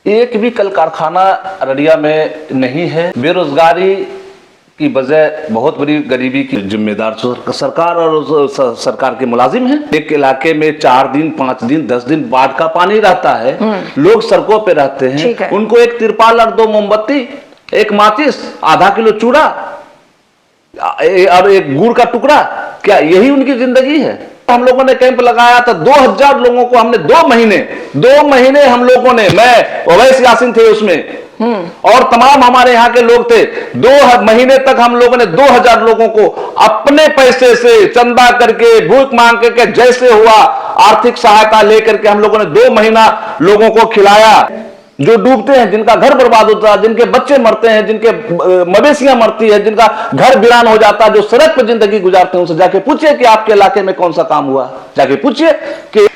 एक भी कल कारखाना अररिया में नहीं है। बेरोजगारी की वजह बहुत बड़ी गरीबी की जिम्मेदार सरकार और सरकार के मुलाजिम हैं। एक इलाके में 4 दिन 5 दिन 10 दिन बाढ़ का पानी रहता है, लोग सड़कों पे रहते हैं, उनको एक तिरपाल और 2 मोमबत्ती, एक माचिस, आधा किलो चूड़ा और एक गुड़ का टुकड़ा, क्या यही उनकी जिंदगी है? हम लोगों ने कैंप लगाया था, 2000 लोगों को हमने 2 महीने हम लोगों ने, मैं ओवैस यासीन थे उसमें और तमाम हमारे यहाँ के लोग थे। 2 महीने तक हम लोगों ने 2000 लोगों को अपने पैसे से चंदा करके, भूख मांग के, जैसे हुआ आर्थिक सहायता लेकर के हम लोगों ने 2 महीना लोगों को खिलाया। जो डूबते हैं, जिनका घर बर्बाद होता है, जिनके बच्चे मरते हैं, जिनके मवेशियां मरती है, जिनका घर वीरान हो जाता है, जो सड़क पर जिंदगी गुजारते हैं, उनसे जाके पूछिए कि आपके इलाके में कौन सा काम हुआ। जाके पूछिए कि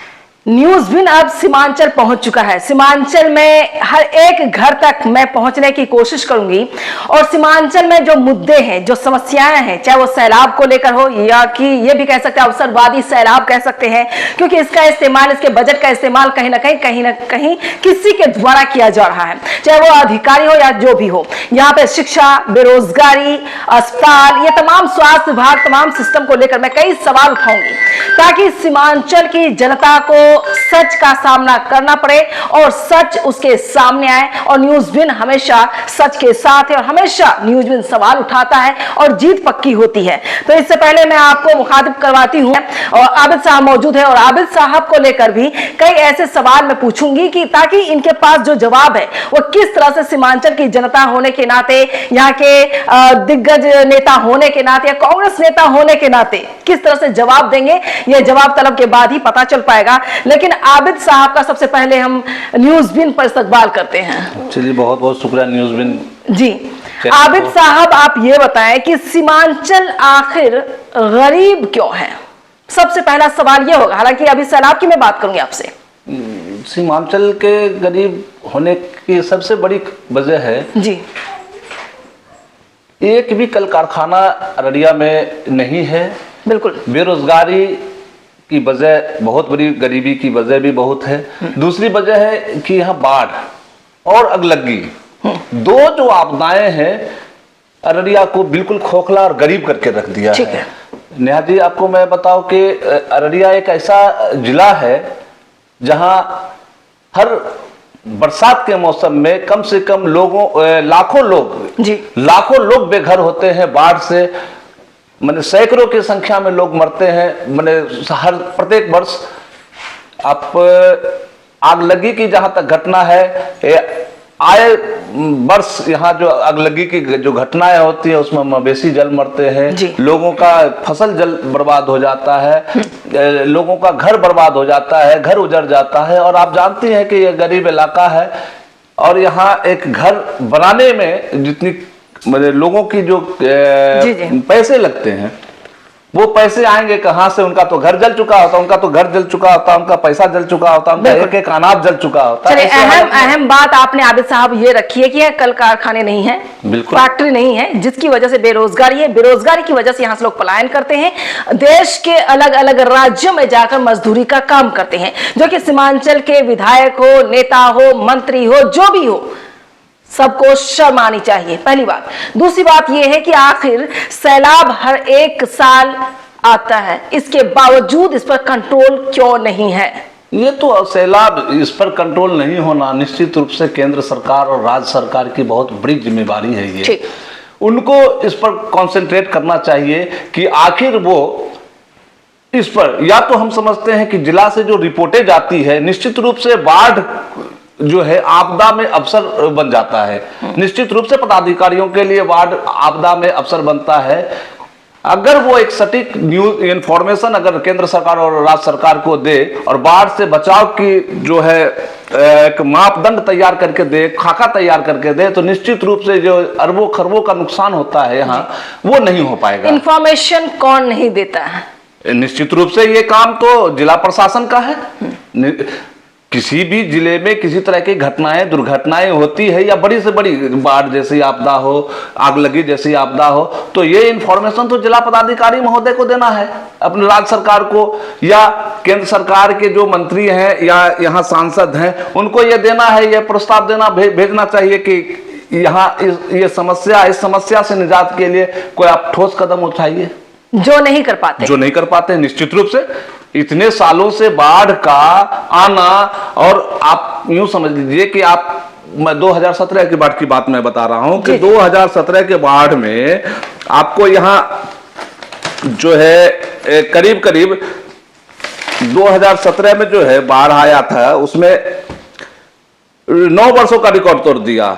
न्यूज़ अब सीमांचल पहुंच चुका है। सीमांचल में हर एक घर तक मैं पहुंचने की कोशिश करूंगी और सीमांचल में जो मुद्दे हैं, जो समस्याएं हैं, चाहे वो सैलाब को लेकर हो या कि ये भी कह सकते हैं अवसरवादी सैलाब कह सकते हैं, क्योंकि इसका इस्तेमाल, इसके बजट का इस्तेमाल कहीं ना कहीं किसी के द्वारा किया जा रहा है, चाहे वो अधिकारी हो या जो भी हो। यहाँ पे शिक्षा, बेरोजगारी, अस्पताल, ये तमाम स्वास्थ्य विभाग, तमाम सिस्टम को लेकर मैं कई सवाल उठाऊंगी ताकि सीमांचल की जनता को सच का सामना करना पड़े और सच उसके सामने आए। और न्यूज़ हमेशा सच के साथ है और हमेशा न्यूज़ सवाल उठाता है और जीत पक्की होती है। तो इससे पहले मैं आपको मुखातिब करवाती हूं और आबिद साहब मौजूद है और आबिद साहब को लेकर भी कई ऐसे सवाल मैं पूछूंगी कि ताकि इनके पास जो जवाब है वो किस तरह से सीमांचल की जनता होने के नाते, यहाँ के दिग्गज नेता होने के नाते या कांग्रेस नेता होने के नाते किस तरह से जवाब देंगे, यह जवाब तलब के बाद ही पता चल पाएगा। लेकिन आबिद साहब का सबसे पहले हम न्यूज़ पर इस्तकबाल करते हैं। चलिए, बहुत बहुत शुक्रिया न्यूज़ जी। आबिद साहब, आप ये बताएं कि सीमांचल आखिर गरीब क्यों है? सबसे पहला सवाल ये होगा, हालांकि अभी सैलाब की मैं बात करूंगी आपसे। सीमांचल के गरीब होने की सबसे बड़ी वजह है जी, एक भी कल कारखाना अररिया में नहीं है। बिल्कुल। बेरोजगारी की वजह, बहुत बड़ी गरीबी की वजह भी बहुत है। दूसरी वजह है कि यहाँ बाढ़ और अगलगी, 2 जो आपदाएं हैं अररिया को बिल्कुल खोखला और गरीब करके रख दिया है। नेहा जी, आपको मैं बताऊं कि अररिया एक ऐसा जिला है जहां हर बरसात के मौसम में कम से कम लाखों लोग बेघर होते हैं बाढ़ से। मैंने सैकड़ों की संख्या में लोग मरते हैं। मैंने हर प्रत्येक वर्ष आप आगलगी की जहां तक घटना है, आए वर्ष यहाँ जो आगलगी की जो घटनाएं होती है उसमें मवेशी जल मरते हैं, लोगों का फसल जल बर्बाद हो जाता है, लोगों का घर बर्बाद हो जाता है, घर उजड़ जाता है। और आप जानती हैं कि यह गरीब इलाका है और यहाँ एक घर बनाने में जितनी लोगों की जो पैसे लगते हैं, वो पैसे आएंगे कहां से? उनका तो घर जल चुका होता, उनका पैसा जल चुका होता, उनका एक अनाज जल चुका होता। चलिए, अहम बात आपने आबिद साहब ये रखी है कि कल कारखाने नहीं है, फैक्ट्री नहीं है, जिसकी वजह से बेरोजगारी है। बेरोजगारी की वजह से यहाँ से लोग पलायन करते हैं, देश के अलग अलग राज्यों में जाकर मजदूरी का काम करते हैं, जो कि सीमांचल के विधायक हो, नेता हो, मंत्री हो, जो भी हो, सबको शर्म आनी चाहिए, पहली बात। दूसरी बात यह है कि आखिर सैलाब हर एक साल आता है, इसके बावजूद इस पर कंट्रोल क्यों नहीं है? ये तो सैलाब, इस पर कंट्रोल नहीं होना निश्चित रूप से केंद्र सरकार और राज्य सरकार की बहुत बड़ी जिम्मेदारी है। ये उनको इस पर कंसंट्रेट करना चाहिए कि आखिर वो इस पर, या तो हम समझते हैं कि जिला से जो रिपोर्टें जाती है, निश्चित रूप से बाढ़ जो है आपदा में अवसर बन जाता है। निश्चित रूप से पदाधिकारियों के लिए बाढ़ आपदा में अवसर बनता है। अगर वो एक सटीक न्यूज इंफॉर्मेशन अगर केंद्र सरकार और राज्य सरकार को दे और बाढ़ से बचाव की जो है एक मापदंड तैयार करके दे, खाका तैयार करके दे, तो निश्चित रूप से जो अरबों खरबों का नुकसान होता है यहाँ, वो नहीं हो पाएगा। इंफॉर्मेशन कौन नहीं देता है? निश्चित रूप से ये काम तो जिला प्रशासन का है। किसी भी जिले में किसी तरह की घटनाएं दुर्घटनाएं होती है या बड़ी से बड़ी बाढ़ जैसी आपदा हो, आग लगी जैसी आपदा हो, तो ये इंफॉर्मेशन तो जिला पदाधिकारी महोदय को देना है, अपने राज्य सरकार को या केंद्र सरकार के जो मंत्री हैं या यहाँ सांसद हैं उनको ये देना है, ये प्रस्ताव देना भेजना चाहिए कि यहाँ इस समस्या से निजात के लिए कोई आप ठोस कदम उठाइए। जो नहीं कर पाते निश्चित रूप से इतने सालों से बाढ़ का आना, और आप यूं समझ लीजिए कि मैं 2017 की बाढ़ की बात मैं बता रहा हूं कि 2017 के बाढ़ में आपको यहां जो है करीब 2017 में जो है बाढ़ आया था उसमें 9 वर्षों का रिकॉर्ड तोड़ दिया।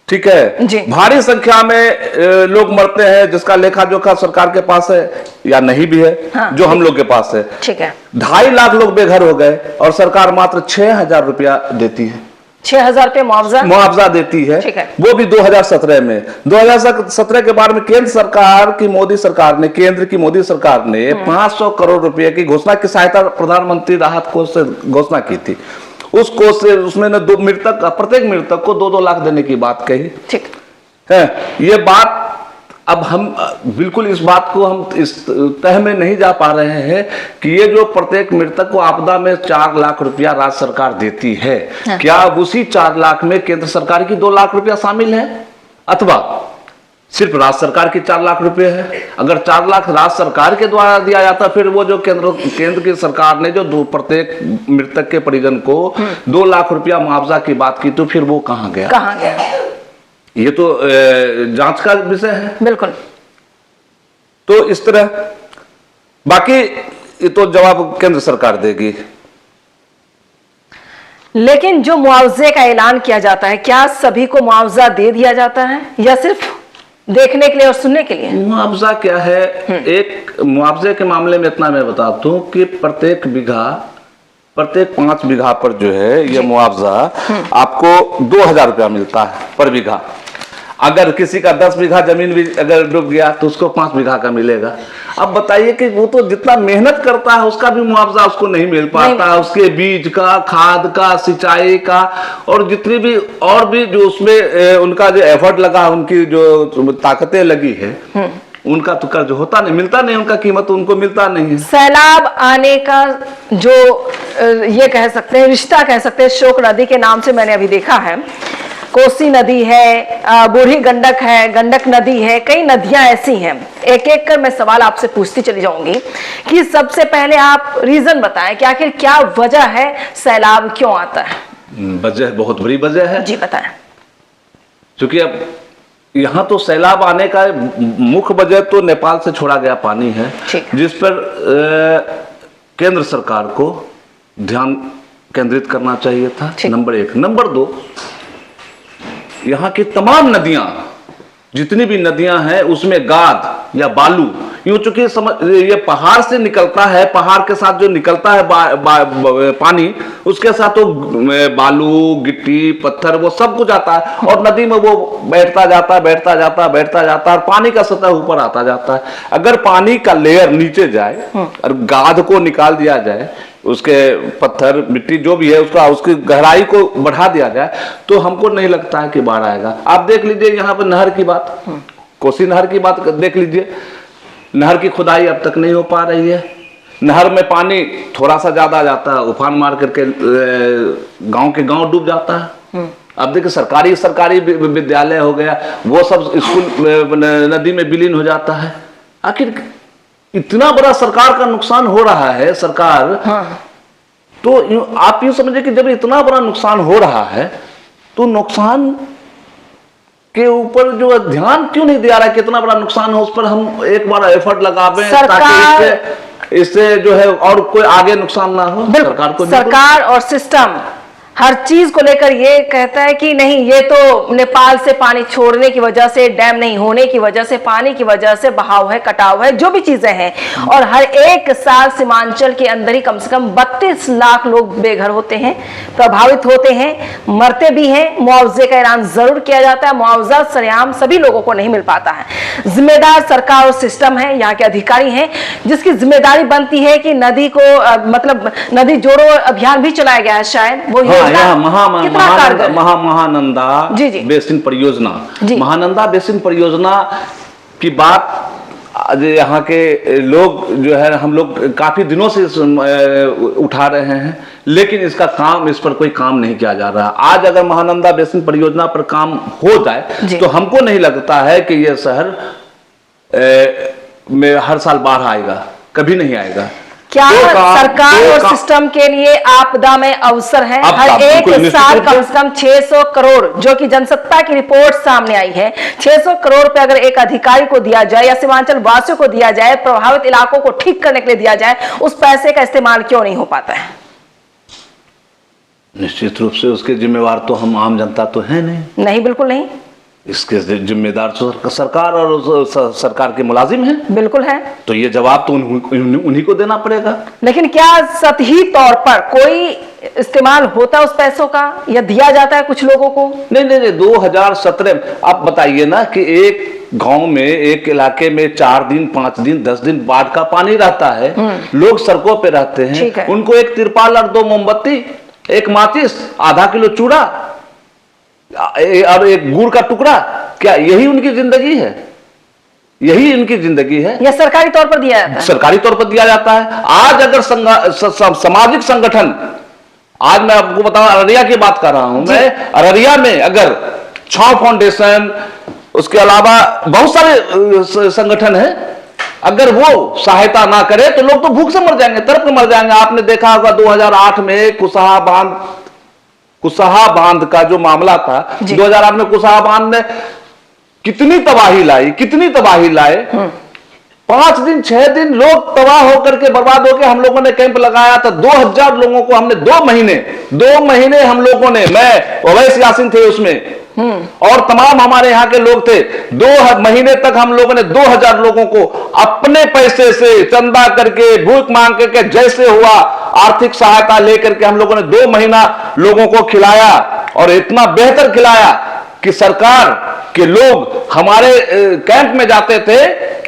ठीक है, भारी संख्या में लोग मरते हैं जिसका लेखा जोखा सरकार के पास है या नहीं भी है। हाँ, जो हम लोग के पास है। ठीक है, 2.5 लाख लोग बेघर हो गए और सरकार मात्र 6,000 रुपया देती है। 6,000 रुपये मुआवजा देती है। ठीक है, वो भी 2017 में। 2017 के बाद में केंद्र की मोदी सरकार ने 500 करोड़ रुपए की घोषणा की सहायता प्रधानमंत्री राहत कोष से घोषणा की थी। उस कोष से उसमें न प्रत्येक मृतक को 2-2 लाख देने की बात कही। ठीक है, ये बात अब हम बिल्कुल इस बात को हम इस तह में नहीं जा पा रहे हैं कि ये जो प्रत्येक मृतक को आपदा में 4 लाख रुपया राज्य सरकार देती है, हाँ। क्या उसी 4 लाख में केंद्र सरकार की 2 लाख रुपया शामिल है अथवा सिर्फ राज्य सरकार की 4 लाख रुपए है? अगर 4 लाख राज्य सरकार के द्वारा दिया जाता, फिर वो जो केंद्र की सरकार ने जो प्रत्येक मृतक के परिजन को 2 लाख रुपया मुआवजा की बात की, तो फिर वो कहां गया? ये तो जांच का विषय है। बिल्कुल। तो इस तरह बाकी ये तो जवाब केंद्र सरकार देगी। लेकिन जो मुआवजे का ऐलान किया जाता है, क्या सभी को मुआवजा दे दिया जाता है या सिर्फ देखने के लिए और सुनने के लिए? मुआवजा क्या है? एक मुआवजे के मामले में इतना मैं बता दूं कि प्रत्येक 5 बीघा पर जो है ये मुआवजा आपको 2,000 रुपया मिलता है पर बीघा। अगर किसी का 10 बीघा जमीन भी अगर डूब गया तो उसको 5 बीघा का मिलेगा। अब बताइए कि वो तो जितना मेहनत करता है उसका भी मुआवजा उसको नहीं मिल पाता है, उसके बीज का, खाद का, सिंचाई का और जितनी भी और भी जो उसमें उनका जो एफर्ट लगा, उनकी जो ताकतें लगी है, उनका तो कर्ज होता नहीं, मिलता नहीं, उनका कीमत उनको मिलता नहीं है। सैलाब आने का जो ये कह सकते हैं, रिश्ता कह सकते हैं, शोक नदी के नाम से मैंने अभी देखा है। कोसी नदी है, बूढ़ी गंडक है, गंडक नदी है, कई नदियां ऐसी हैं। एक एक कर मैं सवाल आपसे पूछती चली जाऊंगी कि सबसे पहले आप रीजन बताएं कि आखिर क्या वजह है, सैलाब क्यों आता है? वजह बहुत बड़ी वजह है जी, बताएं। क्योंकि अब यहाँ तो सैलाब आने का मुख्य वजह तो नेपाल से छोड़ा गया पानी है, जिस पर केंद्र सरकार को ध्यान केंद्रित करना चाहिए था, नंबर 1। नंबर 2, यहाँ की तमाम नदियां, जितनी भी नदियां हैं उसमें गाद या बालू, यूं चूंकि ये पहाड़ से निकलता है, पहाड़ के साथ जो निकलता है पानी, उसके साथ तो बालू, गिट्टी, पत्थर वो सब कुछ आता है और नदी में वो बैठता जाता है और पानी का सतह ऊपर आता जाता है। अगर पानी का लेयर नीचे जाए और गाद को निकाल दिया जाए, उसके पत्थर मिट्टी जो भी है उसकी गहराई को बढ़ा दिया जाए, तो हमको नहीं लगता है कि बाढ़ आएगा। आप देख लीजिए यहाँ पर नहर की बात, कोसी नहर की बात देख लीजिए, नहर की खुदाई अब तक नहीं हो पा रही है। नहर में पानी थोड़ा सा ज्यादा जाता है, उफान मार करके गांव के गांव डूब जाता है। अब देखिए सरकारी विद्यालय हो गया, वो सब स्कूल नदी में विलीन हो जाता है। आखिर इतना बड़ा सरकार का नुकसान हो रहा है, सरकार तो आप यूं समझिए कि जब इतना बड़ा नुकसान हो रहा है तो नुकसान के ऊपर जो ध्यान क्यों नहीं दिया रहा है, कितना बड़ा नुकसान हो उस पर हम एक बार एफर्ट लगावें ताकि इससे जो है और कोई आगे नुकसान ना हो। सरकार को, सरकार और सिस्टम हर चीज को लेकर ये कहता है कि नहीं, ये तो नेपाल से पानी छोड़ने की वजह से, डैम नहीं होने की वजह से, पानी की वजह से बहाव है, कटाव है, जो भी चीजें हैं। और हर एक साल सीमांचल के अंदर ही कम से कम 32 लाख लोग बेघर होते हैं, प्रभावित होते हैं, मरते भी हैं। मुआवजे का ऐलान जरूर किया जाता है, मुआवजा सरेआम सभी लोगों को नहीं मिल पाता है। जिम्मेदार सरकार और सिस्टम है, यहाँ के अधिकारी हैं, जिसकी जिम्मेदारी बनती है कि नदी को मतलब नदी जोड़ो अभियान भी चलाया गया है शायद, वो कितना कारगर है? महानंदा जी जी बेसिन परियोजना, जी। महानंदा बेसिन परियोजना की बात यहाँ के लोग जो है, हम लोग काफी दिनों से उठा रहे हैं, लेकिन इसका काम, इस पर कोई काम नहीं किया जा रहा। आज अगर महानंदा बेसिन परियोजना पर काम हो जाए तो हमको नहीं लगता है कि यह शहर में हर साल बाढ़ आएगा, कभी नहीं आएगा। क्या सरकार और सिस्टम के लिए आपदा में अवसर है? हर एक साल कम से कम 600 करोड़, जो कि जनसत्ता की रिपोर्ट सामने आई है, 600 करोड़ रुपए अगर एक अधिकारी को दिया जाए या सीमांचल वासियों को दिया जाए, प्रभावित इलाकों को ठीक करने के लिए दिया जाए, उस पैसे का इस्तेमाल क्यों नहीं हो पाता है? निश्चित रूप से उसके जिम्मेवार तो हम आम जनता तो है नहीं, बिल्कुल नहीं। इसके जिम्मेदार सरकार और सरकार के मुलाजिम हैं। बिल्कुल है। तो ये जवाब तो उन्हीं को देना पड़ेगा। लेकिन क्या सतही तौर पर कोई इस्तेमाल होता है उस पैसों का, या दिया जाता है कुछ लोगों को? नहीं, 2017 आप बताइए ना कि एक गांव में, एक इलाके में 4 दिन, 5 दिन, 10 दिन बाढ़ का पानी रहता है, लोग सड़कों पे रहते हैं, उनको एक तिरपाल और 2 मोमबत्ती, एक माचिस, आधा किलो चूड़ा और एक गुड़ का टुकड़ा, क्या यही उनकी जिंदगी है? यही इनकी जिंदगी है? यह सरकारी तौर पर दिया जाता है? सरकारी तौर पर दिया जाता है। आज अगर सामाजिक संगठन, आज मैं आपको बताऊं, अररिया की बात कर रहा हूं मैं, अररिया में अगर छाव फाउंडेशन, उसके अलावा बहुत सारे संगठन हैं, अगर वो सहायता ना करे तो लोग तो भूख से मर जाएंगे, तड़प के मर जाएंगे। आपने देखा होगा 2008 में कुसाहा बांध का जो मामला था, 2008 में कुसाहा बांध ने कितनी तबाही लाई, 5 दिन 6 दिन लोग तबाह होकर के, बर्बाद होकर, हम लोगों ने कैंप लगाया था। 2000 लोगों को हमने 2 महीने हम लोगों ने, मैं ओवैस यासीन थे उसमें, और तमाम हमारे यहाँ के लोग थे। 2 महीने तक हम लोगों ने 2000 लोगों को अपने पैसे से चंदा करके, भूख मांग करके, जैसे हुआ आर्थिक सहायता लेकर के हम लोगों ने 2 महीना लोगों को खिलाया, और इतना बेहतर खिलाया कि सरकार के लोग हमारे कैंप में जाते थे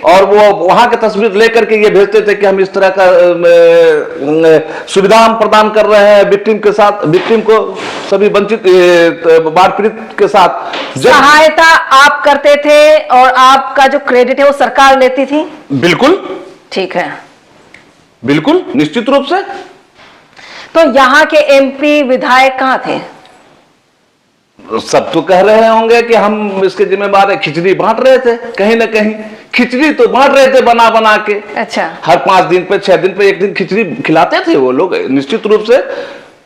और वो वहां की तस्वीर लेकर के ये भेजते थे कि हम इस तरह का सुविधा हम प्रदान कर रहे हैं विक्टिम के साथ, विक्टिम को, सभी वंचित बाढ़ पीड़ित के साथ सहायता आप करते थे, और आपका जो क्रेडिट है वो सरकार लेती थी? बिल्कुल। ठीक है, बिल्कुल, निश्चित रूप से। तो यहाँ के एमपी विधायक कहाँ थे? सब तो कह रहे होंगे कि हम इसके जिम्मेवार है, खिचड़ी बांट रहे थे, कहीं ना कहीं खिचड़ी तो बांट रहे थे बना के। अच्छा। हर 5 दिन पे, 6 दिन पे एक दिन खिचड़ी खिलाते थे वो लोग। निश्चित रूप से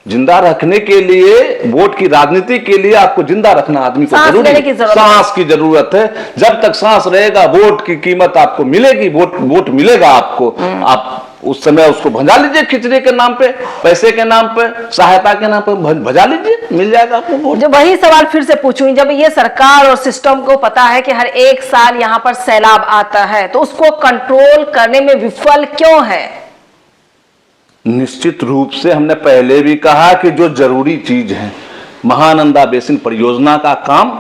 जिंदा रखने के लिए, वोट की राजनीति के लिए आपको जिंदा रखना आदमी को जरूरी है, सांस की जरूरत है। जब तक सांस रहेगा वोट की कीमत आपको मिलेगी, वोट मिलेगा आपको। आप उस समय उसको भजा लीजिए, खिचड़ी के नाम पे, पैसे के नाम पे, सहायता के नाम पे भजा लीजिए, मिल जाएगा आपको वोट। जब वही सवाल फिर से पूछूं, जब ये सरकार और सिस्टम को पता है कि हर एक साल यहाँ पर सैलाब आता है, तो उसको कंट्रोल करने में विफल क्यों है? निश्चित रूप से हमने पहले भी कहा कि जो जरूरी चीज है, महानंदा बेसिन परियोजना का काम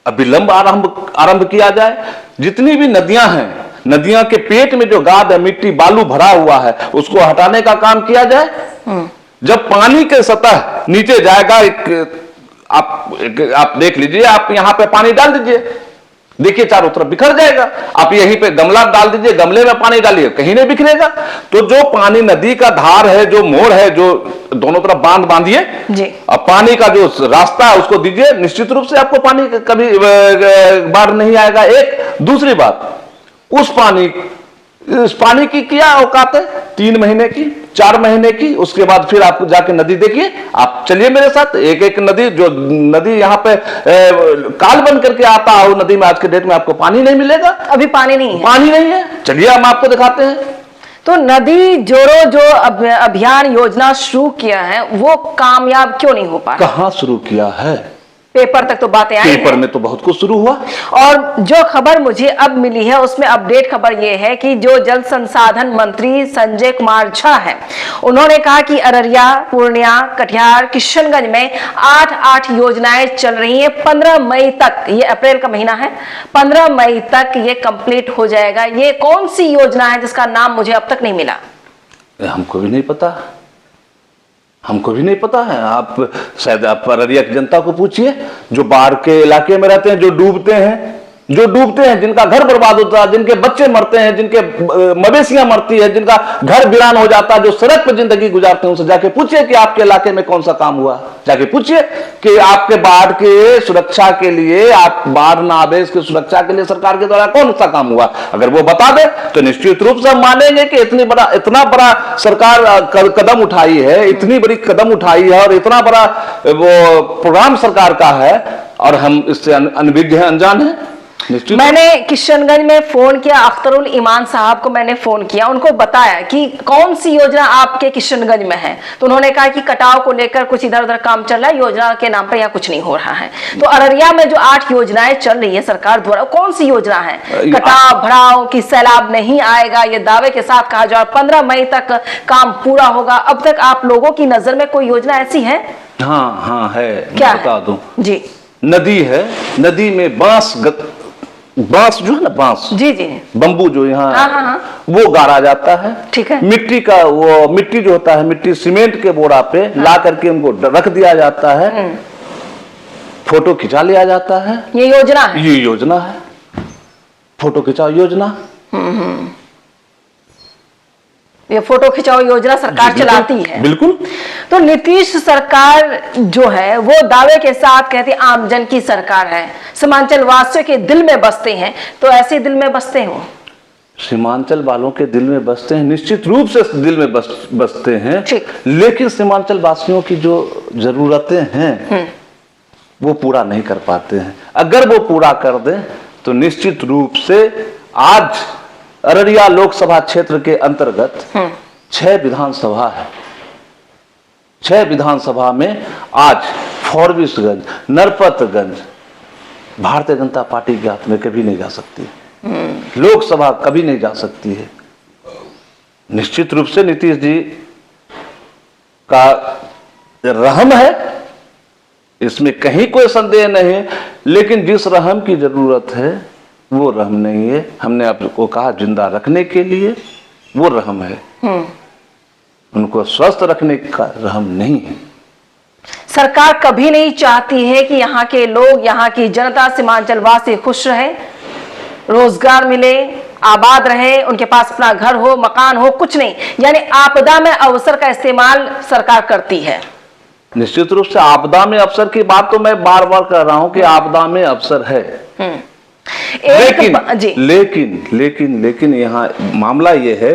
अविलंब आरंभ किया जाए। जितनी भी नदियां हैं, नदियां के पेट में जो गाद है, मिट्टी बालू भरा हुआ है, उसको हटाने का काम किया जाए। जब पानी के सतह नीचे जाएगा, आप देख लीजिए, आप यहां पे पानी डाल दीजिए, देखिए चारों तरफ बिखर जाएगा। आप यहीं पे गमला डाल दीजिए, गमले में पानी डालिए, कहीं नहीं बिखरेगा। तो जो पानी, नदी का धार है, जो मोड़ है, जो दोनों तरफ बांध बांधिए, अब पानी का जो रास्ता है उसको दीजिए, निश्चित रूप से आपको पानी कभी बाढ़ नहीं आएगा। एक दूसरी बात, उस पानी की क्या औकात है? 3 महीने की, 4 महीने की। उसके बाद फिर आप जाके नदी देखिए, आप चलिए मेरे साथ, एक नदी, जो नदी यहाँ पे काल बन करके आता है, नदी में आज के डेट में आपको पानी नहीं मिलेगा। अभी पानी नहीं है? पानी नहीं है, चलिए हम आपको दिखाते हैं। तो नदी जोड़ो जो अभियान योजना शुरू किया है वो कामयाब क्यों नहीं हो पा रहा? कहाँ शुरू किया है? पेपर तक तो बातें आई पेपर हैं। में तो बहुत कुछ शुरू हुआ। और जो खबर मुझे अब मिली है उसमें अपडेट खबर ये है कि जो जल संसाधन मंत्री संजय कुमार झा है, उन्होंने कहा कि अररिया, पूर्णिया, कटिहार, किशनगंज में 8 योजनाएं चल रही हैं। 15 मई तक, ये अप्रैल का महीना है, 15 मई तक ये कंप्लीट हो जाएगा। ये कौन सी योजना है जिसका नाम मुझे अब तक नहीं मिला? हमको भी नहीं पता, हमको भी नहीं पता है। आप शायद आप अररिया की जनता को पूछिए, जो बाढ़ के इलाके में रहते हैं, जो डूबते हैं, जिनका घर बर्बाद होता है, जिनके बच्चे मरते हैं, जिनके मवेशियां मरती है, जिनका घर वीरान हो जाता है, जो सड़क पर जिंदगी गुजारते हैं, उनसे जाके पूछिए कि आपके इलाके में कौन सा काम हुआ। जाके पूछिए कि आपके बाढ़ के सुरक्षा के लिए, आप बाढ़ ना आवे इसकी सुरक्षा के लिए सरकार के द्वारा कौन सा काम हुआ। अगर वो बता दे तो निश्चित रूप से हम मानेंगे कि इतना बड़ा सरकार कदम उठाई है, इतनी बड़ी कदम उठाई है और इतना बड़ा वो प्रोग्राम सरकार का है और हम इससे अनभिज्ञ हैं, अनजान हैं। मैंने किशनगंज में फोन किया, अख्तरुल ईमान साहब को मैंने फोन किया, उनको बताया कि कौन सी योजना आपके किशनगंज में है, तो उन्होंने कहा कि कटाव को लेकर कुछ इधर उधर काम चल रहा है, योजना के नाम पर यहाँ कुछ नहीं हो रहा है। तो अररिया में जो 8 योजनाएं चल रही है सरकार द्वारा, कौन सी योजना है? कटाव भराव की सैलाब नहीं आएगा, ये दावे के साथ कहा जा रहा है 15 मई तक काम पूरा होगा। अब तक आप लोगों की नजर में कोई योजना ऐसी है? हाँ है, क्या बता दूं जी। नदी है, नदी में बांस जो है ना, बांस जी जी, बम्बू जो यहाँ हाँ। वो गाड़ा जाता है। ठीक है। मिट्टी का वो मिट्टी जो होता है, मिट्टी सीमेंट के बोरा पे ला करके उनको रख दिया जाता है, फोटो खिंचा लिया जाता है। ये योजना है? ये योजना है, फोटो खिंचाओ योजना। ये फोटो खिंचाओ योजना सरकार चलाती है। बिल्कुल। तो नीतीश सरकार जो है वो दावे के साथ कहती आमजन की सरकार है, सीमांचल वासियों के दिल में बसते हैं, तो ऐसे दिल में बसते हो? सीमांचल वालों के दिल में बसते हैं, निश्चित रूप से दिल में बसते हैं, लेकिन सीमांचल वासियों की जो जरूरतें हैं वो पूरा नहीं कर पाते हैं। अगर वो पूरा कर दें तो निश्चित रूप से आज अररिया लोकसभा क्षेत्र के अंतर्गत 6 विधानसभा है। 6 विधानसभा में आज फॉरबिसगंज, नरपतगंज भारतीय जनता पार्टी के हाथ में कभी नहीं जा सकती, लोकसभा कभी नहीं जा सकती है। निश्चित रूप से नीतीश जी का रहम है, इसमें कहीं कोई संदेह नहीं है, लेकिन जिस रहम की जरूरत है वो रहम नहीं है। हमने आपको कहा जिंदा रखने के लिए वो रहम है, उनको स्वस्थ रखने का रहम नहीं है। सरकार कभी नहीं चाहती है कि यहाँ के लोग, यहाँ की जनता, सीमांचल वासी खुश रहे, रोजगार मिले, आबाद रहे, उनके पास अपना घर हो, मकान हो, कुछ नहीं। यानी आपदा में अवसर का इस्तेमाल सरकार करती है। निश्चित रूप से आपदा में अवसर की बात तो मैं बार बार कर रहा हूं कि आपदा में अवसर है। लेकिन यहाँ मामला ये है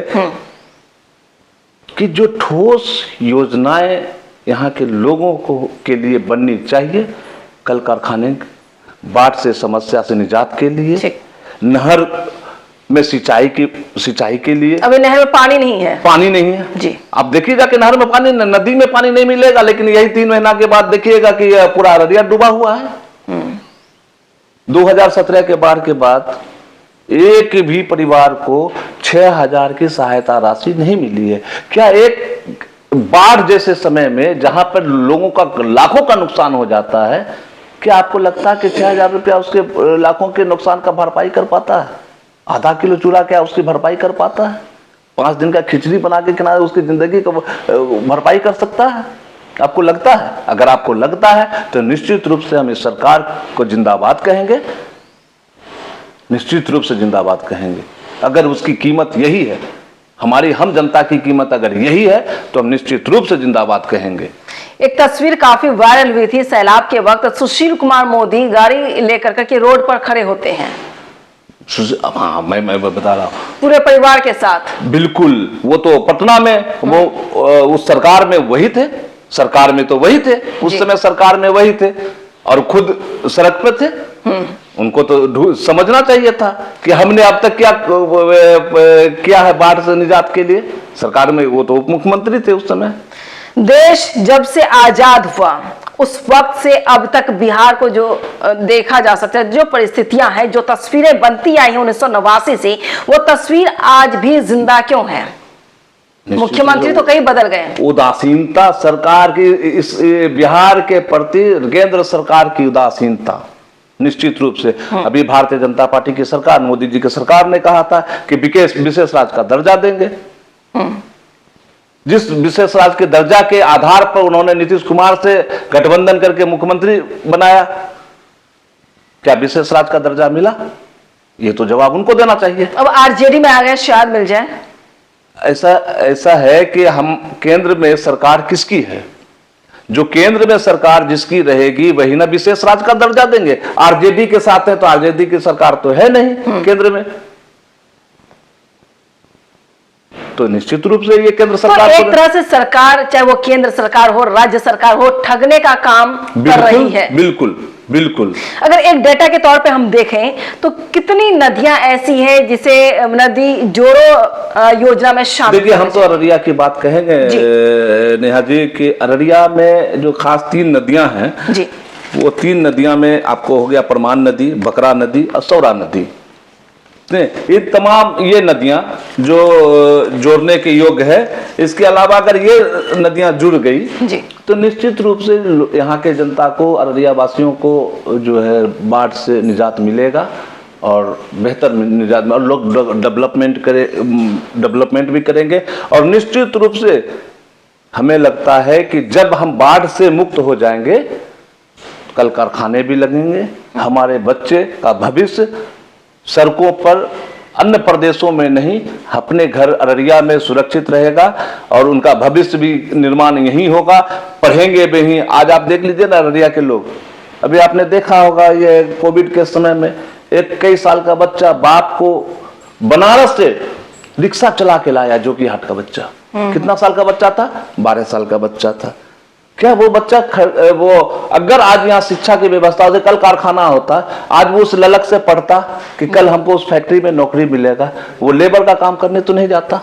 कि जो ठोस योजनाएं यहाँ के लोगों को के लिए बननी चाहिए, कल कारखाने, बाढ़ से समस्या से निजात के लिए, नहर में सिंचाई के लिए। अभी नहर में पानी नहीं है, पानी नहीं है जी। आप देखिएगा कि नहर में पानी, नदी में पानी नहीं मिलेगा, लेकिन यही 3 महीना के बाद देखिएगा कि पूरा अररिया डूबा हुआ है। 2017 के बाढ़ के बाद एक भी परिवार को 6,000 की सहायता राशि नहीं मिली है। क्या एक बाढ़ जैसे समय में जहां पर लोगों का लाखों का नुकसान हो जाता है, क्या आपको लगता है कि 6,000 रुपया उसके लाखों के नुकसान का भरपाई कर पाता है? आधा किलो चूड़ा क्या उसकी भरपाई कर पाता है? 5 दिन का खिचड़ी बना के किनारे उसकी जिंदगी को भरपाई कर सकता है? आपको लगता है? अगर आपको लगता है तो निश्चित रूप से हम इस सरकार को जिंदाबाद कहेंगे, निश्चित रूप से जिंदाबाद कहेंगे। अगर उसकी कीमत यही है, हमारी हम जनता की कीमत अगर यही है, तो हम निश्चित रूप से जिंदाबाद कहेंगे। एक तस्वीर काफी वायरल हुई थी सैलाब के वक्त, सुशील कुमार मोदी गाड़ी लेकर के रोड पर खड़े होते हैं। हाँ, मैं बता रहा हूँ, पूरे परिवार के साथ। बिल्कुल। वो तो पटना में, वो उस सरकार में वही थे, सरकार में तो वही थे, उस समय सरकार में वही थे, और खुद सड़क पे थे। उनको तो समझना चाहिए था कि हमने अब तक क्या है बाढ़ से निजात के लिए। सरकार में वो तो उप मुख्यमंत्री थे उस समय। देश जब से आजाद हुआ उस वक्त से अब तक बिहार को जो देखा जा सकता है, जो परिस्थितियां हैं, जो तस्वीरें बनती आई हैं 1989 से, वो तस्वीर आज भी जिंदा क्यों है? मुख्यमंत्री तो कई बदल गए। उदासीनता सरकार की, इस बिहार के प्रति केंद्र सरकार की उदासीनता निश्चित रूप से। अभी भारतीय जनता पार्टी की सरकार, मोदी जी की सरकार ने कहा था कि विशेष राज्य का दर्जा देंगे। जिस विशेष राज्य के दर्जा के आधार पर उन्होंने नीतीश कुमार से गठबंधन करके मुख्यमंत्री बनाया, क्या विशेष राज्य का दर्जा मिला? ये तो जवाब उनको देना चाहिए। अब आरजेडी में आ गए, शायद मिल जाए। ऐसा है कि हम केंद्र में सरकार किसकी है? जो केंद्र में सरकार जिसकी रहेगी वही ना विशेष राज्य का दर्जा देंगे। आरजेडी के साथ है तो आरजेडी की सरकार तो है नहीं केंद्र में, तो निश्चित रूप से ये केंद्र सरकार तो एक तरह से सरकार, चाहे वो केंद्र सरकार हो, राज्य सरकार हो, ठगने का काम कर रही है। बिल्कुल बिल्कुल। अगर एक डेटा के तौर पे हम देखें तो कितनी नदियां ऐसी हैं जिसे नदी जोड़ो योजना में शामिल? देखिए, हम तो अररिया की बात कहेंगे नेहा जी कि अररिया में जो खास 3 नदियां हैं जी, वो 3 नदियां में आपको हो गया परमान नदी, बकरा नदी और सौरा नदी। ये तमाम ये नदियां जो जोड़ने के योग्य है। इसके अलावा अगर ये नदियां जुड़ गई जी, तो निश्चित रूप से यहाँ के जनता को, अररिया वासियों को जो है बाढ़ से निजात मिलेगा और बेहतर निजात में, और लोग डेवलपमेंट भी करेंगे। और निश्चित रूप से हमें लगता है कि जब हम बाढ़ से मुक्त हो जाएंगे, कल कारखाने भी लगेंगे, हमारे बच्चे का भविष्य सड़कों पर अन्य प्रदेशों में नहीं, अपने घर अररिया में सुरक्षित रहेगा और उनका भविष्य भी निर्माण यही होगा, पढ़ेंगे भी ही। आज आप देख लीजिए ना अररिया के लोग, अभी आपने देखा होगा ये कोविड के समय में एक कई साल का बच्चा बाप को बनारस से रिक्शा चला के लाया, जो कि हाट का बच्चा। कितना साल का बच्चा था? 12 साल का बच्चा था। क्या वो बच्चा वो अगर आज यहाँ शिक्षा की व्यवस्था होती, कल कारखाना होता, आज वो उस ललक से पढ़ता कि कल हमको उस फैक्ट्री में नौकरी मिलेगा, वो लेबर का काम करने तो नहीं जाता।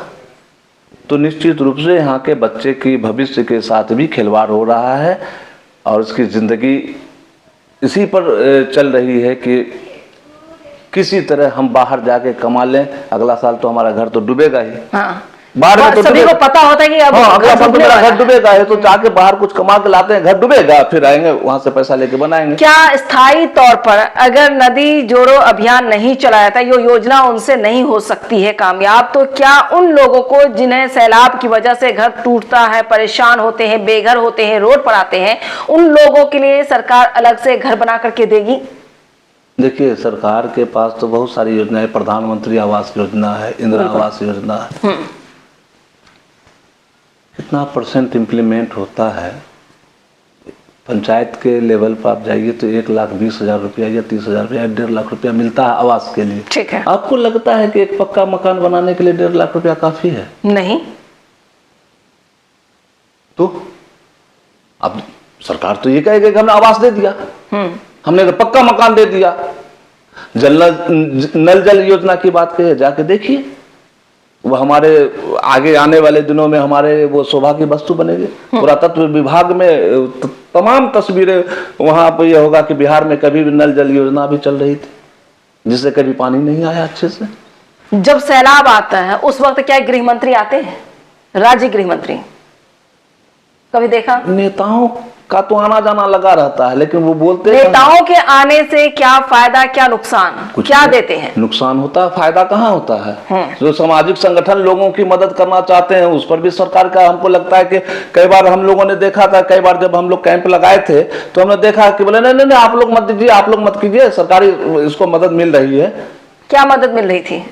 तो निश्चित रूप से यहाँ के बच्चे की भविष्य के साथ भी खिलवाड़ हो रहा है और उसकी जिंदगी इसी पर चल रही है कि किसी तरह हम बाहर जाके कमा लें, अगला साल तो हमारा घर तो डूबेगा ही। हाँ। बाहर में तो सभी को पता होता है कि अब अगला साल तो मेरा घर डूबेगा है, तो जाके बाहर कुछ कमा के लाते हैं, घर डूबेगा, फिर आएंगे वहां से पैसा लेके बनाएंगे। क्या स्थायी तौर पर अगर नदी जोड़ो अभियान नहीं चलाया था, ये योजना उनसे नहीं हो सकती है कामयाब, तो क्या उन लोगों को जिन्हें सैलाब की वजह से घर टूटता है, परेशान होते हैं, बेघर होते हैं, रोड पर आते हैं, उन लोगों के लिए सरकार अलग से घर बना करके देगी? देखिए, सरकार के पास तो बहुत सारी योजना है। प्रधानमंत्री आवास योजना है, इंदिरा आवास योजना है। कितना % इम्प्लीमेंट होता है? पंचायत के लेवल पर आप जाइए तो 1,20,000 रुपया या 30,000 रुपया, 1.5 लाख रुपया मिलता है आवास के लिए। ठीक है। आपको लगता है कि एक पक्का मकान बनाने के लिए 1.5 लाख रुपया काफी है? नहीं। तो अब सरकार तो ये कहेगी कि हमने आवास दे दिया, हमने तो पक्का मकान दे दिया। नल जल योजना की बात करिए, जाके देखिए, वो हमारे आगे आने वाले दिनों में हमारे वो शोभा की वस्तु बनेगी। पुरातत्व विभाग में तमाम तस्वीरें वहां पर यह होगा कि बिहार में कभी भी नल जल योजना भी चल रही थी, जिससे कभी पानी नहीं आया अच्छे से। जब सैलाब आता है उस वक्त क्या गृह मंत्री आते हैं? राज्य गृह मंत्री कभी देखा? नेताओं का तो आना जाना लगा रहता है, लेकिन वो बोलते हैं नेताओं के आने से क्या फायदा, क्या नुकसान, क्या देते हैं? नुकसान होता है, फायदा कहाँ होता है? जो सामाजिक संगठन लोगों की मदद करना चाहते हैं उस पर भी सरकार का, हमको लगता है कि कई बार हम लोगों ने देखा था, कई बार जब हम लोग कैंप लगाए थे तो हमने देखा कि बोले नहीं आप लोग मत दीजिए, आप लोग मत कीजिए, सरकारी इसको मदद मिल रही है। क्या मदद मिल रही थी?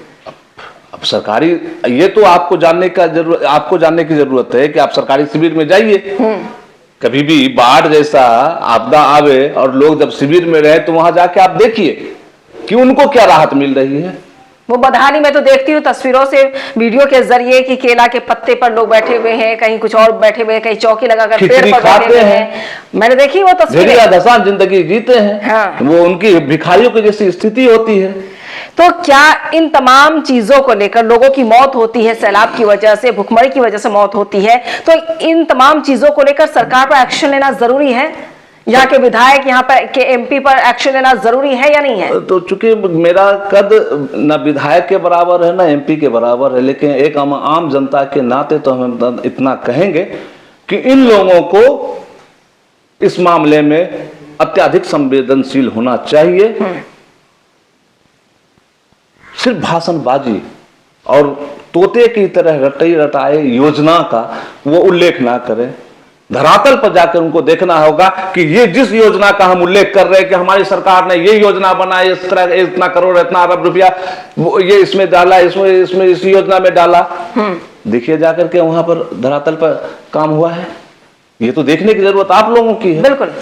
अब सरकारी, ये तो आपको जानने की जरूरत है कि आप सरकारी शिविर में जाइए। कभी भी बाढ़ जैसा आपदा आवे और लोग जब शिविर में रहे तो वहां जाके आप देखिए कि उनको क्या राहत मिल रही है। वो बदहाली में तो देखती हूँ तस्वीरों से, वीडियो के जरिए कि केला के पत्ते पर लोग बैठे हुए हैं, कहीं कुछ और बैठे हुए हैं, कहीं चौकी लगाकर पेड़ पर बैठे हुए हैं। मैंने देखी वो तस्वीरें। आसान जिंदगी जीते हैं। हाँ। वो उनकी भिखारियों की जैसी स्थिति होती है। तो क्या इन तमाम चीजों को लेकर लोगों की मौत होती है, सैलाब की वजह से, भुखमरी की वजह से मौत होती है, तो इन तमाम चीजों को लेकर सरकार पर एक्शन लेना जरूरी है? यहाँ के विधायक, यहाँ पर के एमपी पर एक्शन लेना जरूरी है या नहीं है? तो चूंकि मेरा कद न विधायक के बराबर है, न एमपी के बराबर है, लेकिन एक आम जनता के नाते तो हम इतना कहेंगे कि इन लोगों को इस मामले में अत्यधिक संवेदनशील होना चाहिए। सिर्फ भाषणबाजी और तोते की तरह रटाई रटाए योजना का वो उल्लेख ना करें। धरातल पर जाकर उनको देखना होगा कि ये जिस योजना का हम उल्लेख कर रहे हैं कि हमारी सरकार ने ये योजना बनाई, इस तरह इतना करोड़ इतना अरब रुपया ये इसमें डाला, इसमें इस योजना में डाला, देखिए जाकर के वहां पर धरातल पर काम हुआ है। ये तो देखने की जरूरत आप लोगों की है। बिल्कुल।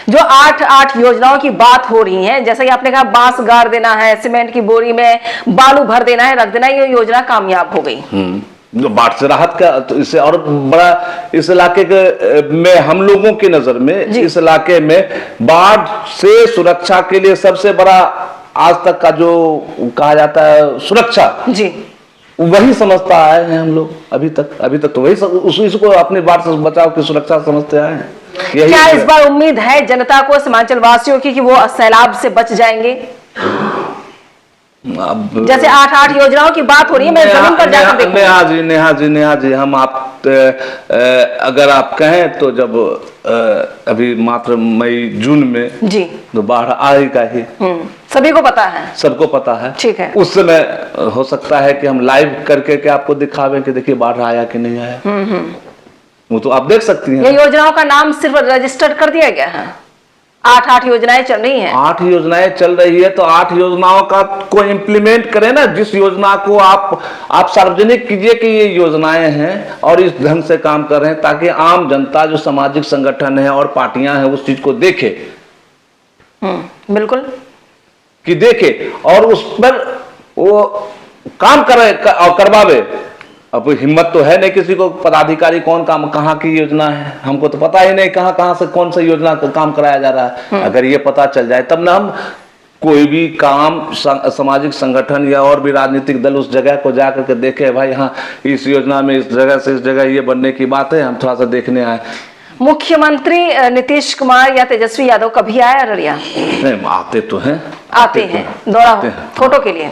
जो 8 योजनाओं की बात हो रही है, जैसे कि आपने कहा बांस गाड़ देना है, सीमेंट की बोरी में बालू भर देना है, रख देना, ये योजना कामयाब हो गई। जो बाढ़ से राहत का, तो इससे और बड़ा इस इलाके के में हम लोगों की नजर में इस इलाके में बाढ़ से सुरक्षा के लिए सबसे बड़ा आज तक का जो कहा जाता है सुरक्षा, जी, वही समझता आए हैं हम लोग अभी तक तो वही उसको अपनी बाढ़ से बचाव की सुरक्षा समझते आए हैं। क्या इस बार उम्मीद है जनता को, सीमांचल वासियों की, कि वो सैलाब से बच जाएंगे? जैसे 8 योजनाओं की बात हो रही है, मैं जमीन पर जाकर देखूंगा। नेहा जी हम आप अगर आप कहें तो जब अभी मात्र मई जून में जी तो बाढ़ आएगा ही, सभी को पता है, सबको पता है। ठीक है, उस समय हो सकता है कि हम लाइव करके के आपको दिखावें कि देखिए बाढ़ आया कि नहीं आया। वो तो आप देख सकती हैं। ये योजनाओं का नाम सिर्फ रजिस्टर्ड कर दिया गया है। 8 योजनाएं चल रही हैं। 8 योजनाएं चल रही है तो 8 योजनाओं का को इम्प्लीमेंट करें ना। जिस योजना को आप सार्वजनिक कीजिए कि ये योजनाएं हैं और इस ढंग से काम कर रहे हैं, ताकि आम जनता, जो सामाजिक संगठन है और पार्टियां हैं, उस चीज को देखे। बिल्कुल कि देखे और उस पर वो काम करे और करवावे। अब हिम्मत तो है नहीं किसी को, पदाधिकारी कौन काम कहाँ की योजना है हमको तो पता ही नहीं, कहाँ से कौन सा योजना का काम कराया जा रहा है। अगर ये पता चल जाए तब ना हम कोई भी काम सामाजिक संगठन या और भी राजनीतिक दल उस जगह को जाकर के देखे, भाई हाँ इस योजना में इस जगह से इस जगह ये बनने की बात है, हम थोड़ा सा देखने आए। मुख्यमंत्री नीतीश कुमार या तेजस्वी यादव कभी आए अररिया? नहीं, आते तो हैं, आते हैं दौरा फोटो के लिए,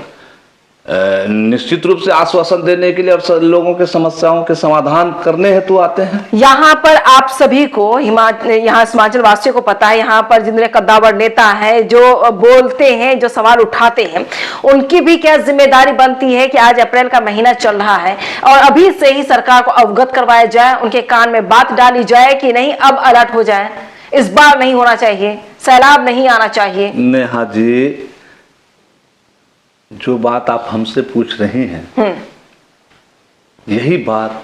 निश्चित रूप से आश्वासन देने के लिए और लोगों के समस्याओं के समाधान करने हेतु आते हैं। यहाँ पर आप सभी को, यहाँ सीमांचल वासियों को पता है, यहाँ पर जितने कद्दावर नेता हैं, जो बोलते हैं, जो सवाल उठाते हैं, उनकी भी क्या जिम्मेदारी बनती है कि आज अप्रैल का महीना चल रहा है और अभी से ही सरकार को अवगत करवाया जाए, उनके कान में बात डाली जाए कि नहीं अब अलर्ट हो जाए, इस बार नहीं होना चाहिए, सैलाब नहीं आना चाहिए। नेहा जी, जो बात आप हमसे पूछ रही हैं, यही बात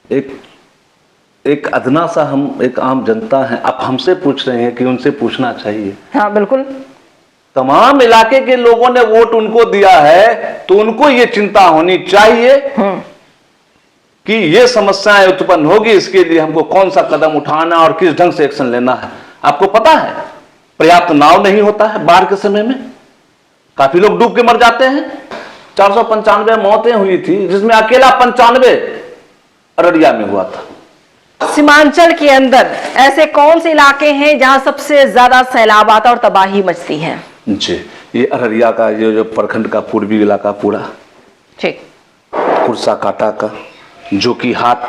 एक अदना सा हम एक आम जनता है, आप हमसे पूछ रहे हैं कि उनसे पूछना चाहिए। हाँ बिल्कुल। तमाम इलाके के लोगों ने वोट उनको दिया है तो उनको ये चिंता होनी चाहिए कि ये समस्याएं उत्पन्न होगी, इसके लिए हमको कौन सा कदम उठाना और किस ढंग से एक्शन लेना है। आपको पता है पर्याप्त नाव नहीं होता है बाढ़ के समय में, काफी लोग डूब के मर जाते हैं। 495 मौतें हुई थी, जिसमें अकेला 95 अररिया में हुआ था। सीमांचल के अंदर ऐसे कौन से इलाके हैं जहां सबसे ज्यादा सैलाब आता और तबाही मचती है? जी, ये अररिया का ये जो प्रखंड का पूर्वी इलाका पूरा, ठीक, कुर्सा काटा का, जो कि हाट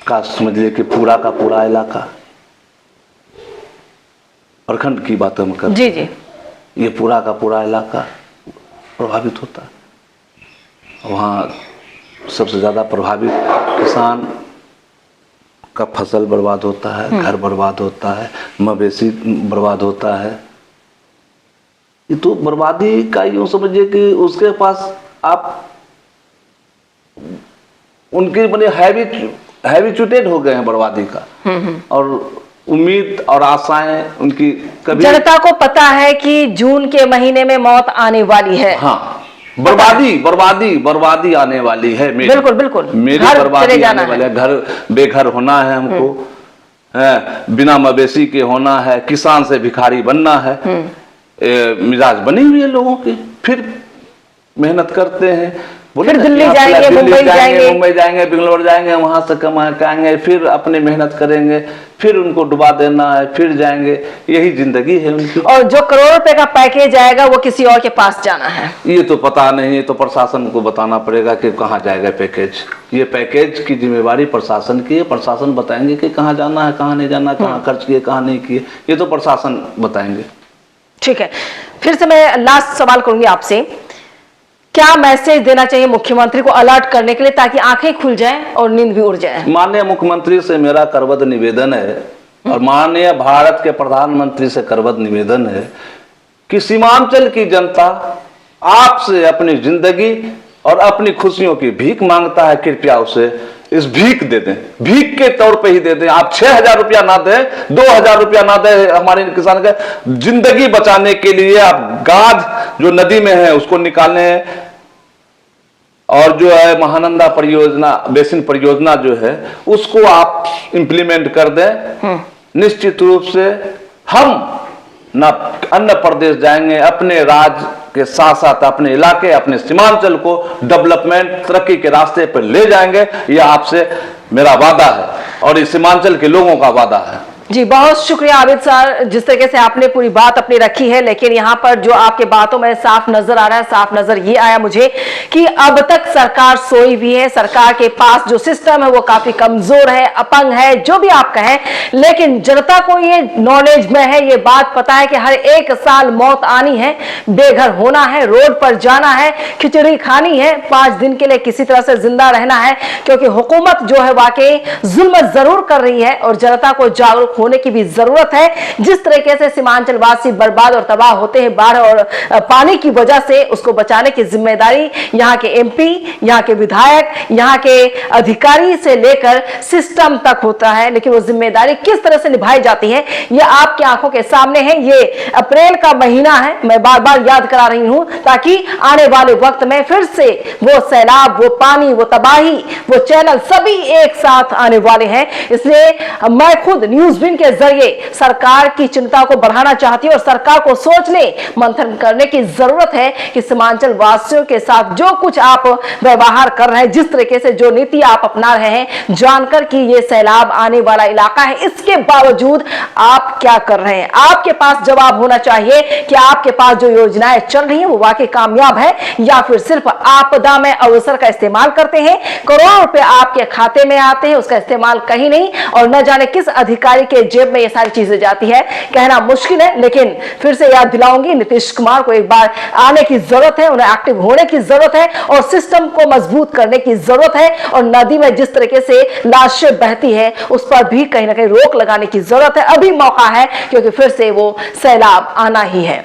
का समझ लीजिए कि पूरा का पूरा इलाका, प्रखंड की बात हम कर, जी जी, ये पूरा का पूरा इलाका प्रभावित होता है। वहाँ सबसे ज़्यादा प्रभावित किसान का फसल बर्बाद होता है, घर बर्बाद होता है, मवेशी बर्बाद होता है। ये तो बर्बादी का यूँ समझिए कि उसके पास आप उनके बने हैबिचुएटेड हो गए हैं बर्बादी का, और उम्मीद और आशाएं उनकी कभी, जनता को पता है कि जून के महीने में मौत आने वाली है। हाँ, बर्बादी आने वाली है, बिल्कुल बिल्कुल, मेरी बर्बादी आने वाली है। घर बेघर होना है हमको, बिना मवेशी के होना है, किसान से भिखारी बनना है। मिजाज बनी हुई है लोगों की, फिर मेहनत करते हैं, फिर दिल्ली जाएंगे, मुंबई जाएंगे, बेंगलोर जाएंगे, वहां से कमा के आएंगे, फिर अपने मेहनत करेंगे, फिर उनको डुबा देना है, फिर जाएंगे। यही जिंदगी है उनकी। और जो करोड़ रुपए का पैकेज आएगा वो किसी और के पास जाना है, ये तो पता नहीं, ये तो प्रशासन को बताना पड़ेगा कि कहाँ जाएगा पैकेज। ये पैकेज की जिम्मेवारी प्रशासन की है। प्रशासन बताएंगे कि कहाँ जाना है, कहाँ नहीं जाना, कहाँ खर्च किए, कहाँ नहीं किए, ये तो प्रशासन बताएंगे। ठीक है, फिर से मैं लास्ट सवाल करूंगी आपसे, क्या मैसेज देना चाहिए मुख्यमंत्री को अलर्ट करने के लिए ताकि आंखें खुल जाएं और नींद भी उड़ जाए? माननीय मुख्यमंत्री से मेरा करबद्ध निवेदन है और माननीय भारत के प्रधानमंत्री से करबद्ध निवेदन है कि सीमांचल की जनता आपसे अपनी जिंदगी और अपनी खुशियों की भीख मांगता है। कृपया उसे इस भीख दे दें, भीख के तौर पे ही दे दें। आप 6,000 रुपया ना दें, 2,000 रुपया ना दें, हमारे किसान का जिंदगी बचाने के लिए आप गाद जो नदी में है उसको निकालें, और जो है महानंदा परियोजना, बेसिन परियोजना जो है उसको आप इंप्लीमेंट कर दें। निश्चित रूप से हम ना अन्य प्रदेश जाएंगे, अपने राज्य के साथ साथ अपने इलाके, अपने सीमांचल को डेवलपमेंट, तरक्की के रास्ते पर ले जाएंगे। यह आपसे मेरा वादा है और इस सीमांचल के लोगों का वादा है। जी, बहुत शुक्रिया आबिद सर, जिस तरीके से आपने पूरी बात अपनी रखी है। लेकिन यहाँ पर जो आपके बातों में साफ नजर आ रहा है, साफ नजर ये आया मुझे कि अब तक सरकार सोई भी है। सरकार के पास जो सिस्टम है वो काफी कमजोर है, अपंग है, जो भी आप कहें, लेकिन जनता को ये नॉलेज में है, ये बात पता है कि हर एक साल मौत आनी है, बेघर होना है, रोड पर जाना है, खिचड़ी खानी है, 5 दिन के लिए किसी तरह से जिंदा रहना है, क्योंकि हुकूमत जो है वाकई जुल्म जरूर कर रही है और जनता को जागरूक होने की भी जरूरत है। जिस तरीके से सीमांचल वासी बर्बाद और तबाह होते हैं बाढ़ और पानी की वजह से, उसको बचाने की जिम्मेदारी यहाँ के एमपी, यहाँ के विधायक, यहाँ के अधिकारी से लेकर सिस्टम तक होता है। लेकिन वो जिम्मेदारी किस तरह से निभाई जाती है ये आपकी आंखों के सामने है। ये अप्रैल का महीना है, मैं बार बार याद करा रही हूं, ताकि आने वाले वक्त में फिर से वो सैलाब, वो पानी, वो तबाही, वो चैनल सभी एक साथ आने वाले हैं। इसलिए मैं खुद न्यूज़ विन के जरिए सरकार की चिंता को बढ़ाना चाहती हूं और सरकार को सोचने मंथन करने की जरूरत है कि सीमांचल वासियों के साथ जो कुछ आप व्यवहार कर रहे हैं, जिस तरीके से जो नीति आप अपना रहे हैं, जानकर कि ये सैलाब आने वाला इलाका है, इसके बावजूद आप क्या कर रहे हैं? आपके पास जवाब होना चाहिए कि आपके पास जो योजनाएं चल रही हैं वो वाकई कामयाब है या फिर सिर्फ आपदा में अवसर का इस्तेमाल करते हैं। करोड़ों रुपए आपके खाते में आते हैं, उसका इस्तेमाल कहीं नहीं, और न जाने किस अधिकारी के जेब में ये सारी चीजें जाती है, कहना मुश्किल है। लेकिन फिर से याद दिलाऊंगी, नीतीश कुमार को एक बार आने की जरूरत है, उन्हें एक्टिव होने की जरूरत है और सिस्टम को मजबूत करने की जरूरत है। और नदी में जिस तरीके से लाशें बहती है उस पर भी कहीं ना कहीं रोक लगाने की जरूरत है। अभी मौका है, क्योंकि फिर से वो सैलाब आना ही है।